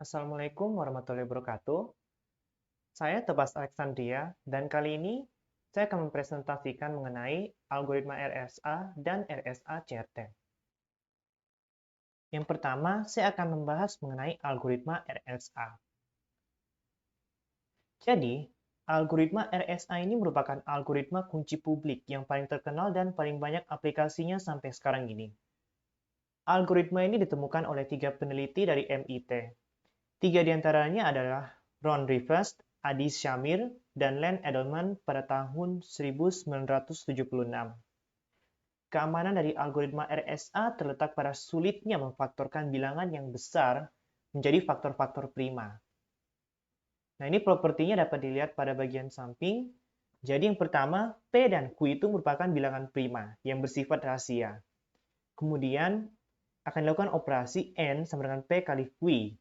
Assalamualaikum warahmatullahi wabarakatuh. Saya Tebas Alexandria, dan kali ini saya akan mempresentasikan mengenai algoritma RSA dan RSA CRT. Yang pertama, saya akan membahas mengenai algoritma RSA. Jadi, algoritma RSA ini merupakan algoritma kunci publik yang paling terkenal dan paling banyak aplikasinya sampai sekarang ini. Algoritma ini ditemukan oleh 3 peneliti dari MIT. 3 diantaranya adalah Ron Rivers, Adi Shamir, dan Len Edelman pada tahun 1976. Keamanan dari algoritma RSA terletak pada sulitnya memfaktorkan bilangan yang besar menjadi faktor-faktor prima. Nah, ini propertinya dapat dilihat pada bagian samping. Jadi yang pertama, P dan Q itu merupakan bilangan prima yang bersifat rahasia. Kemudian akan dilakukan operasi N sama dengan P kali Q.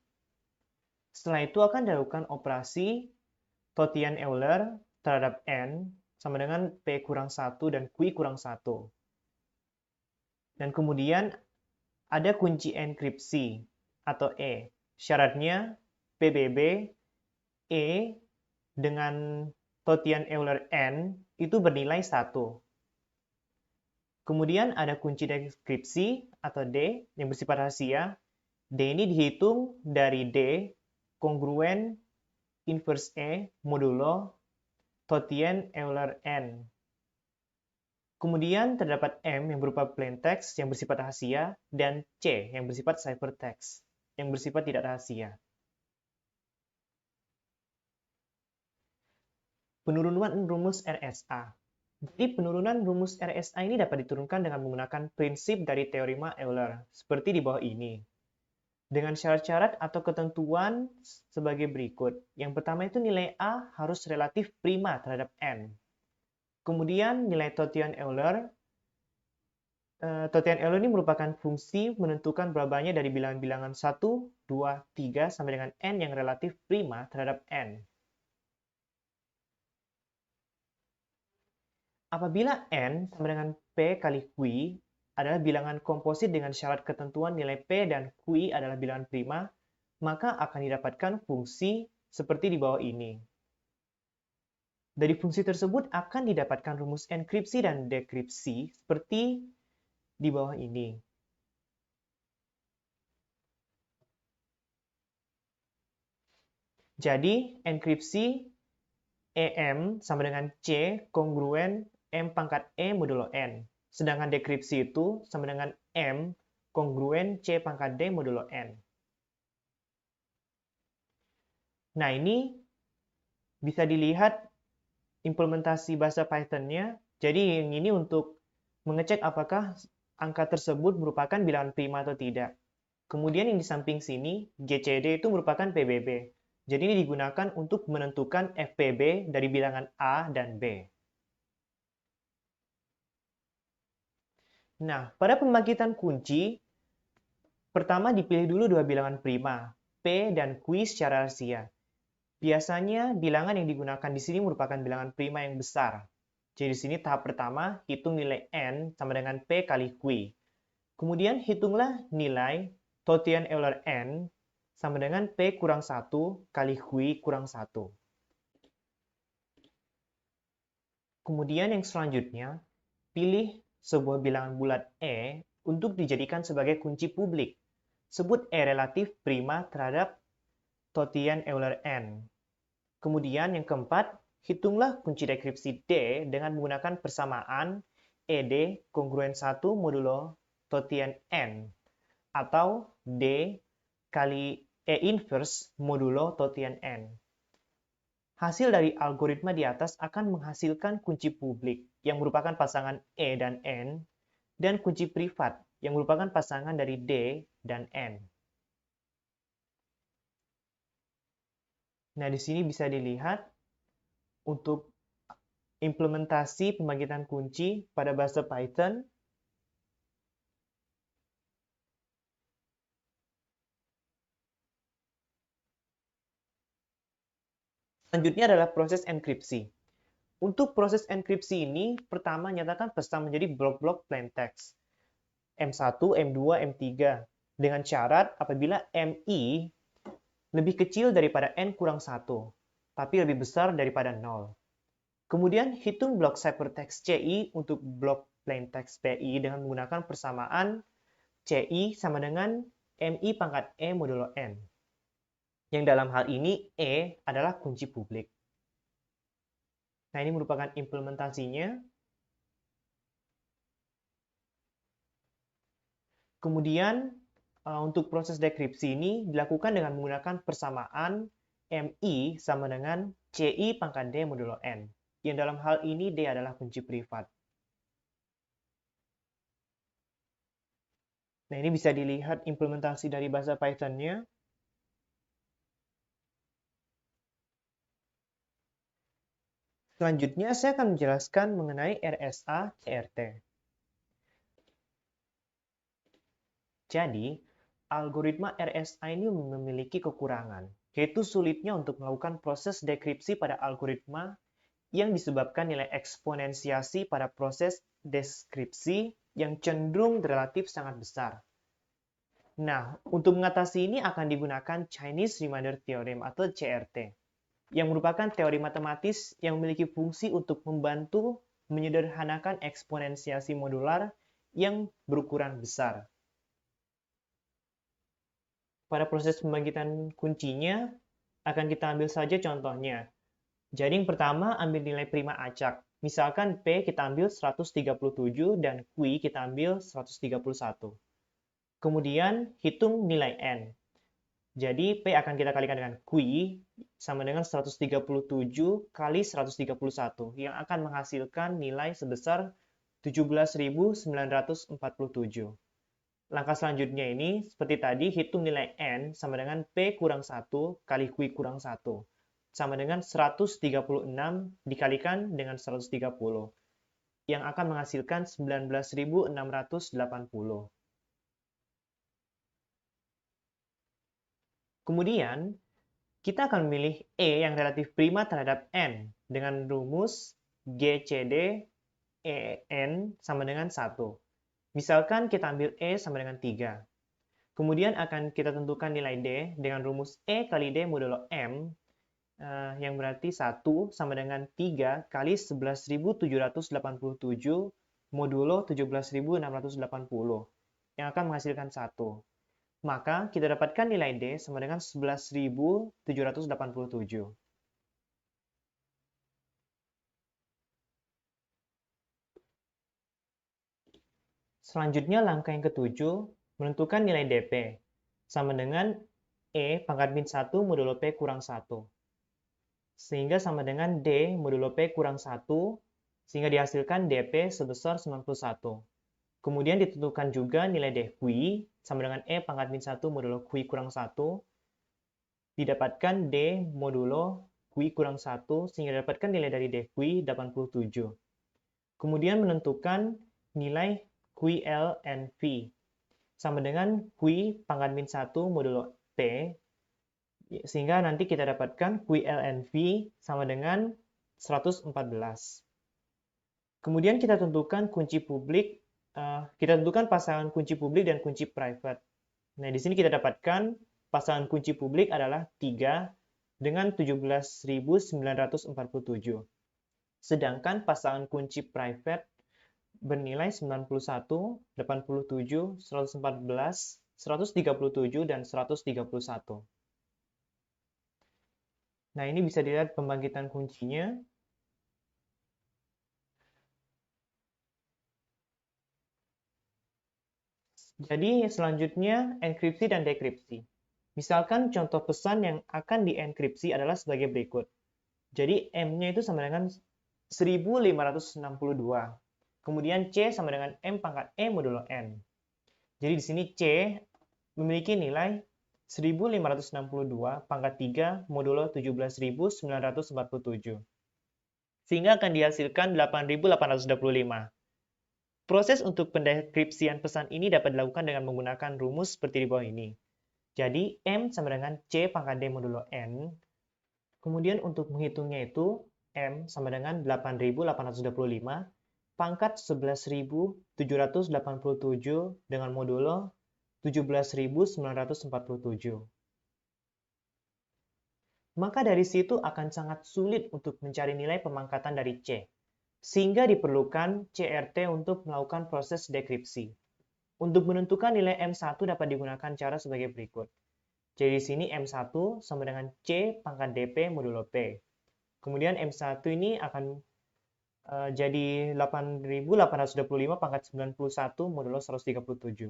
Setelah itu akan dilakukan operasi Tothian-Euler terhadap N sama dengan P kurang 1 dan Q kurang 1. Dan kemudian ada kunci enkripsi atau E. Syaratnya PBB E dengan Tothian-Euler N itu bernilai 1. Kemudian ada kunci deskripsi atau D yang bersifat rahasia. D ini dihitung dari D kongruen inverse E modulo Tothian-Euler N. Kemudian terdapat M yang berupa plaintext yang bersifat rahasia dan C yang bersifat ciphertext yang bersifat tidak rahasia. Penurunan rumus RSA. Jadi penurunan rumus RSA ini dapat diturunkan dengan menggunakan prinsip dari teorema Euler seperti di bawah ini. Dengan syarat-syarat atau ketentuan sebagai berikut. Yang pertama itu nilai A harus relatif prima terhadap N. Kemudian nilai Tothian-Euler ini merupakan fungsi menentukan berapa banyak dari bilangan-bilangan 1, 2, 3 sampai dengan N yang relatif prima terhadap N. Apabila N sama dengan P kali Q adalah bilangan komposit dengan syarat ketentuan nilai P dan Q adalah bilangan prima, maka akan didapatkan fungsi seperti di bawah ini. Dari fungsi tersebut akan didapatkan rumus enkripsi dan dekripsi seperti di bawah ini. Jadi, enkripsi EM sama dengan C kongruen M pangkat E modulo N. Sedangkan dekripsi itu sama dengan M kongruen C pangkat D modulo N. Nah, ini bisa dilihat implementasi bahasa Python-nya. Jadi, yang ini untuk mengecek apakah angka tersebut merupakan bilangan prima atau tidak. Kemudian yang di samping sini, GCD itu merupakan PBB. Jadi ini digunakan untuk menentukan FPB dari bilangan A dan B. Nah, pada pembangkitan kunci, pertama dipilih dulu dua bilangan prima, P dan Q secara rahasia. Biasanya bilangan yang digunakan di sini merupakan bilangan prima yang besar. Jadi di sini tahap pertama, hitung nilai N sama dengan P kali Q. Kemudian hitunglah nilai Tothian-Euler N sama dengan P kurang 1 kali Q kurang 1. Kemudian yang selanjutnya, pilih sebuah bilangan bulat E untuk dijadikan sebagai kunci publik. Sebut E relatif prima terhadap Tothian-Euler N. Kemudian yang keempat, hitunglah kunci dekripsi D dengan menggunakan persamaan ED kongruen 1 modulo Tothian N atau D kali E inverse modulo Tothian N. Hasil dari algoritma di atas akan menghasilkan kunci publik yang merupakan pasangan E dan N dan kunci privat yang merupakan pasangan dari D dan N. Nah, di sini bisa dilihat untuk implementasi pembangkitan kunci pada bahasa Python. Selanjutnya adalah proses enkripsi. Untuk proses enkripsi ini, pertama nyatakan pesan menjadi blok-blok plaintext. M1, M2, M3. Dengan syarat apabila MI lebih kecil daripada n kurang 1, tapi lebih besar daripada 0. Kemudian hitung blok ciphertext CI untuk blok plaintext PI dengan menggunakan persamaan CI sama dengan MI pangkat E modulo N. Yang dalam hal ini E adalah kunci publik. Nah, ini merupakan implementasinya. Kemudian, untuk proses dekripsi ini dilakukan dengan menggunakan persamaan MI sama dengan CI pangkat D modulo N. Yang dalam hal ini D adalah kunci privat. Nah, ini bisa dilihat implementasi dari bahasa Python-nya. Selanjutnya, saya akan menjelaskan mengenai RSA CRT. Jadi, algoritma RSA ini memiliki kekurangan, yaitu sulitnya untuk melakukan proses dekripsi pada algoritma yang disebabkan nilai eksponensiasi pada proses deskripsi yang cenderung relatif sangat besar. Nah, untuk mengatasi ini akan digunakan Chinese Remainder Theorem atau CRT, yang merupakan teori matematis yang memiliki fungsi untuk membantu menyederhanakan eksponensiasi modular yang berukuran besar. Pada proses pembangkitan kuncinya, akan kita ambil saja contohnya. Jadi yang pertama, ambil nilai prima acak. Misalkan P kita ambil 137 dan Q kita ambil 131. Kemudian hitung nilai N. Jadi P akan kita kalikan dengan Q sama dengan 137 kali 131 yang akan menghasilkan nilai sebesar 17.947. Langkah selanjutnya ini, seperti tadi, hitung nilai N sama dengan P kurang 1 kali Q kurang 1. Sama dengan 136 dikalikan dengan 130. Yang akan menghasilkan 19.680. Kemudian, kita akan memilih E yang relatif prima terhadap N dengan rumus GCD EN sama dengan 1. Misalkan kita ambil E sama dengan 3. Kemudian akan kita tentukan nilai D dengan rumus E kali D modulo M, yang berarti 1 sama dengan 3 kali 11.787 modulo 17.680, yang akan menghasilkan 1. Maka kita dapatkan nilai D sama dengan 11.787. Selanjutnya langkah yang ketujuh, menentukan nilai DP, sama dengan E pangkat min 1 modulo P kurang 1. Sehingga sama dengan D modulo P kurang 1, sehingga dihasilkan DP sebesar 91. Kemudian ditentukan juga nilai DQ, sama dengan E pangkat min 1 modulo Q kurang 1, didapatkan D modulo Q kurang 1, sehingga didapatkan nilai dari DQ 87. Kemudian menentukan nilai QLNV sama dengan Q pangkat min 1 modulo P, sehingga nanti kita dapatkan QLNV sama dengan 114. Kemudian kita tentukan kunci publik, kita tentukan pasangan kunci publik dan kunci private. Nah, di sini kita dapatkan pasangan kunci publik adalah 3 dengan 17.947. Sedangkan pasangan kunci private bernilai 91, 87, 114, 137, dan 131. Nah, ini bisa dilihat pembangkitan kuncinya. Jadi, selanjutnya enkripsi dan dekripsi. Misalkan contoh pesan yang akan dienkripsi adalah sebagai berikut. Jadi, M-nya itu sama dengan 1562. Kemudian C sama dengan M pangkat E modulo N. Jadi di sini C memiliki nilai 1562 pangkat 3 modulo 17.947. Sehingga akan dihasilkan 8.825. Proses untuk pendekripsian pesan ini dapat dilakukan dengan menggunakan rumus seperti di bawah ini. Jadi M sama dengan C pangkat D modulo N. Kemudian untuk menghitungnya itu M sama dengan 8.825 pangkat 11.787 dengan modulo 17.947. maka dari situ akan sangat sulit untuk mencari nilai pemangkatan dari C, sehingga diperlukan CRT untuk melakukan proses dekripsi. Untuk menentukan nilai M1 dapat digunakan cara sebagai berikut. Jadi di sini M1 sama dengan C pangkat DP modulo P. Kemudian M1 ini akan jadi 8.825 pangkat 91 modulo 137.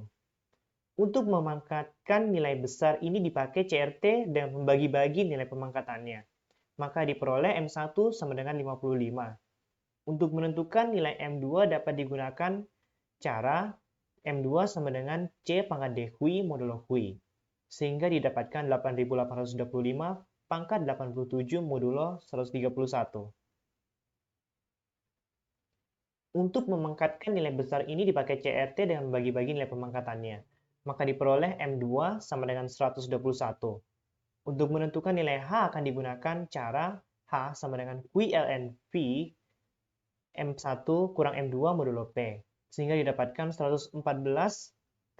Untuk memangkatkan nilai besar ini dipakai CRT dan membagi-bagi nilai pemangkatannya. Maka diperoleh M1 sama dengan 55. Untuk menentukan nilai M2 dapat digunakan cara M2 sama dengan C pangkat D Hui modulo Hui. Sehingga didapatkan 8.825 pangkat 87 modulo 131. Untuk memangkatkan nilai besar ini dipakai CRT dengan membagi-bagi nilai pemangkatannya. Maka diperoleh M2 sama dengan 121. Untuk menentukan nilai H akan digunakan cara H sama dengan Q ln V M1 kurang M2 modulo P. Sehingga didapatkan 114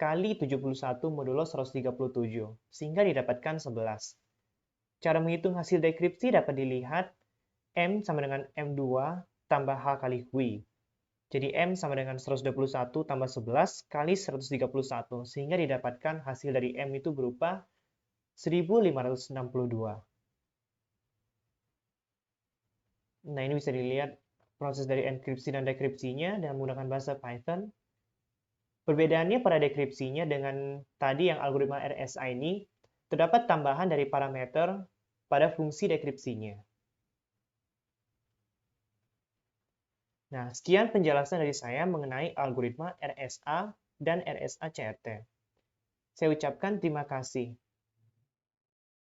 kali 71 modulo 137. Sehingga didapatkan 11. Cara menghitung hasil dekripsi dapat dilihat M sama dengan M2 tambah H kali Q. Jadi M sama dengan 121 tambah 11 kali 131. Sehingga didapatkan hasil dari M itu berupa 1562. Nah, ini bisa dilihat proses dari enkripsi dan dekripsinya dengan menggunakan bahasa Python. Perbedaannya pada dekripsinya dengan tadi yang algoritma RSA ini, terdapat tambahan dari parameter pada fungsi dekripsinya. Nah, sekian penjelasan dari saya mengenai algoritma RSA dan RSA CRT. Saya ucapkan terima kasih.